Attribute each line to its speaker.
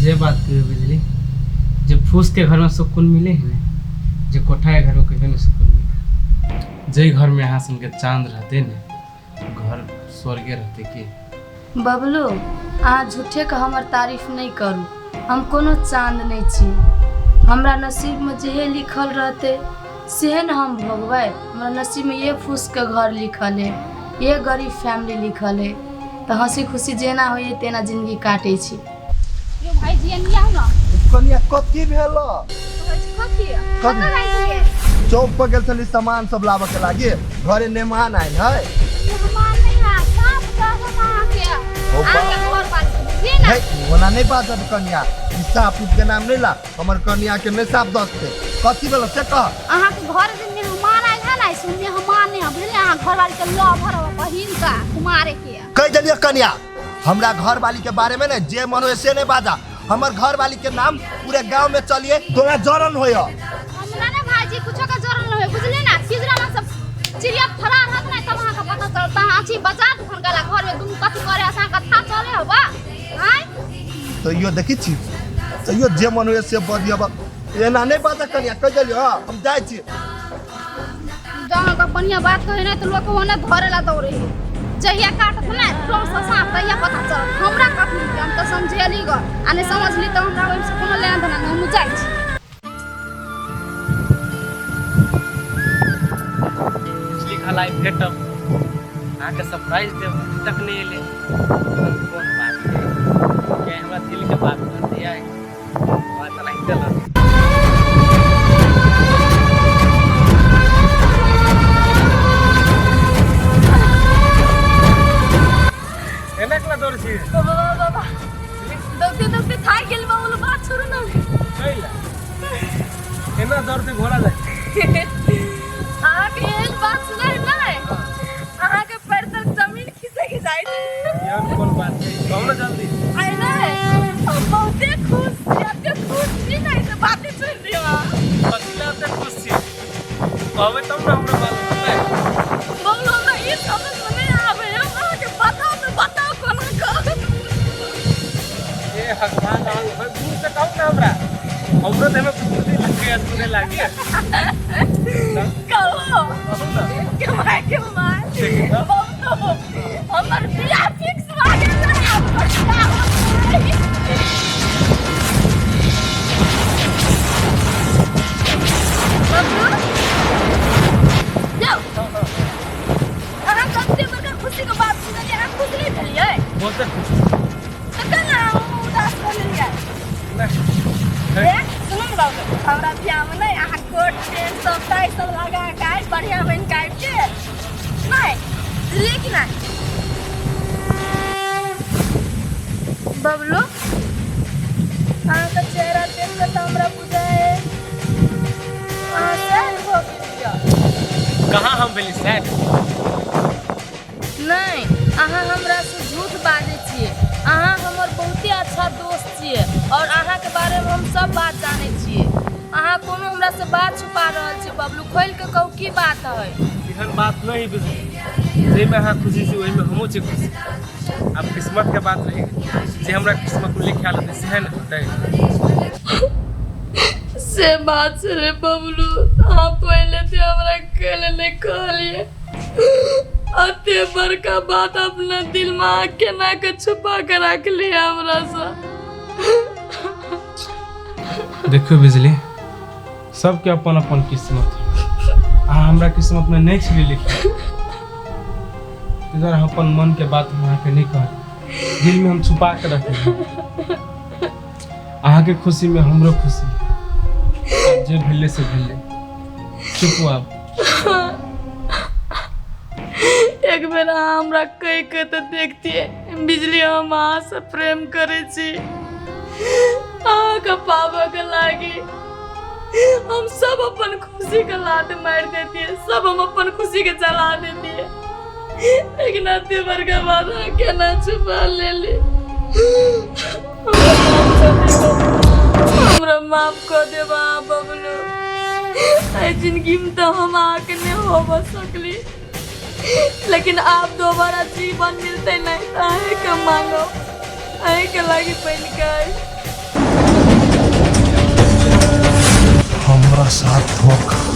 Speaker 1: जे बात कही बिजली, जब फूस के घर में सुकून मिले है ना, जो कोठा के घर में कभी नहीं सुकून मिले। जे घर में यहाँ के चांद रहते ना, घर स्वर्ग रहते के।
Speaker 2: बबलू, आज झूठे का हमार तारीफ नहीं करू, हम कोनो चांद नहीं छी। हमरा नसीब में जे लिखल रहते से न हम भोगबै। हमरा नसीब में ये फूस के घर लिखल है, ये गरीब फैमिली लिखल है, तो हंसी खुशी जेना हो तेना जिंदगी काटे छी।
Speaker 3: यो भाई जी निया न
Speaker 4: कनिया कथी भेल?
Speaker 3: कथी
Speaker 4: चौक पर गेल छली सामान सब लाबे के लागी, घरे मेहमान आइल है।
Speaker 3: मेहमान नहीं है, साफ कहम अहाँ के घर वाली जी ना।
Speaker 4: ओना नहीं बात है कनिया, ई साफ के नाम नहीं ला, हमर कनिया के नहीं साफ दसते। कथी भेल से कह।
Speaker 3: अहाँ के घर जे मेहमान आइल है ना, सुन मेहमान नहीं है, बुझले अहाँ घर वाली के लवर बहिन का कुमारे के कह
Speaker 4: देलिए कनिया। हमरा घर वाली के बारे में ना जे मन हो से नहीं बाजा। हमर घर वाली के नाम पूरे गांव में चलिए तोरा जरन होय।
Speaker 3: हमरा ना भाईजी कुछो का जरन होय, बुझले ना। पिजरा में सब चिड़िया फरार रहत ना, तब अहाँ का पता चलता। आछी बाजार फोन गला घर में दुनु कथि करे असा का था चले हबा हाय।
Speaker 4: तो यो देखि छी, तो यो जे मन हो से बदियब। एना नहीं बाजा कनिया, कह देलिए। हां हम जाय छी।
Speaker 3: जहां का बढ़िया बात कहे ना तो लोग होने धरेला दौड़े जहिया काटत ना ट्रम से सांप तहिया पता चल। हमरा कथि हम तो समझेली ग आ नहीं समझली तो हमरा ओइ से कोनो लेन देन नहीं जाय छी।
Speaker 1: बिजली खलाई भेटब आके सरप्राइज देब तक नहीं ले। कौन बात है क्या हमरा दिल के बात कर दिया है, बात नहीं चला। एनकला दौड़ छी
Speaker 2: बाबा दौड़ते थाक गेल बाबू, बात छोड़ू ना।
Speaker 1: कैला एना दौड़ते घोड़ा जाए।
Speaker 2: अहाँ के एक बात सुनाई ना, अहाँ के पैर तक जमीन खिसे के जाए।
Speaker 1: यार कौन बात है, कहो ना जल्दी।
Speaker 2: आई ना हम बहुते खुश छी, आपके खुश छी नहीं तो बातें सुन दियो।
Speaker 1: पतिला से खुश छी, कहबे तब ना हमरा बात होतै।
Speaker 2: बाबू हमरा ये समझ में नहीं आवे, हम अहाँ के बताओ तो बताओ कोना कर।
Speaker 1: ए भगवान हम दूर से कहू ना हमरा देह में खुशी लगे सुने लागी।
Speaker 2: कहो के माय बाबू हमर बियाह फिक्स भ गेल है। अहाँ सबसे बड़का खुशी के बात सुनलिए, अहाँ खुश नहीं भेलिए?
Speaker 1: बहुत खुश
Speaker 2: तो केना उदास भेलिए? सुनो ना बाबू, हमरा बियाह में नहीं अहाँ कोट पेंट सब टाई सब लगा के बढ़िया बन के आबि के नहीं लेकिन बबलू अहाँ का चेहरा देख के तो हमरा बुझाए अहाँ सैड हो गेलिए।
Speaker 1: कहाँ हम भेली सैड?
Speaker 2: नहीं, अहाँ हमरा से झूठ बाजै छियै। अहाँ हमर बहुते अच्छा दोस्त छियै और अहाँ के बारे में हम सब बात जानै छियै। अहाँ कोनो हमरा से बात छुपा रहल छी। बबलू खोल के कहू की बात है?
Speaker 1: एहन बात नहीं बुझली, जे में अहाँ खुशी छी ओहि में हमहूँ छी खुशी। अब किस्मत के बात रही, जे हमरा किस्मत में लिखाल होतै सेहे न होतै।
Speaker 2: से बात से रे बबलू, आप पहले से हमरा कल नहीं कहलिए। अते बड़का बात अपना दिल में आके ना के छुपा के रख लिया हमरा से।
Speaker 1: देखो बिजली, सबके अपन अपन किस्मत है। अहाँ हमरा किस्मत में नहीं छली लिखल। अगर अपन मन के बात हम अहाँके नहीं कह, दिल में हम छुपा के रखे। अहाँ के खुशी में हमरो खुशी, जे भेले से भेले। चुप आप।
Speaker 2: एक बेर अहाँ हमरा कह के तो देखतिए, बिजली हम अहाँ से प्रेम करे छी। अहाँ के पाबा के लागी हम सब अपन खुशी के लात मार देती है, सब हम अपन खुशी के जला देती है। लेकिन अते बड़का बात केना छुपा ले ली। हमरा माफ कर देबा बबलू। जिंदगी में तो हम आके नहीं हो सकली, लेकिन आप दोबारा जीवन मिलते नहीं तो आहे के मांगो, आहे के लागी पहन के
Speaker 4: हमरा साथ धोखा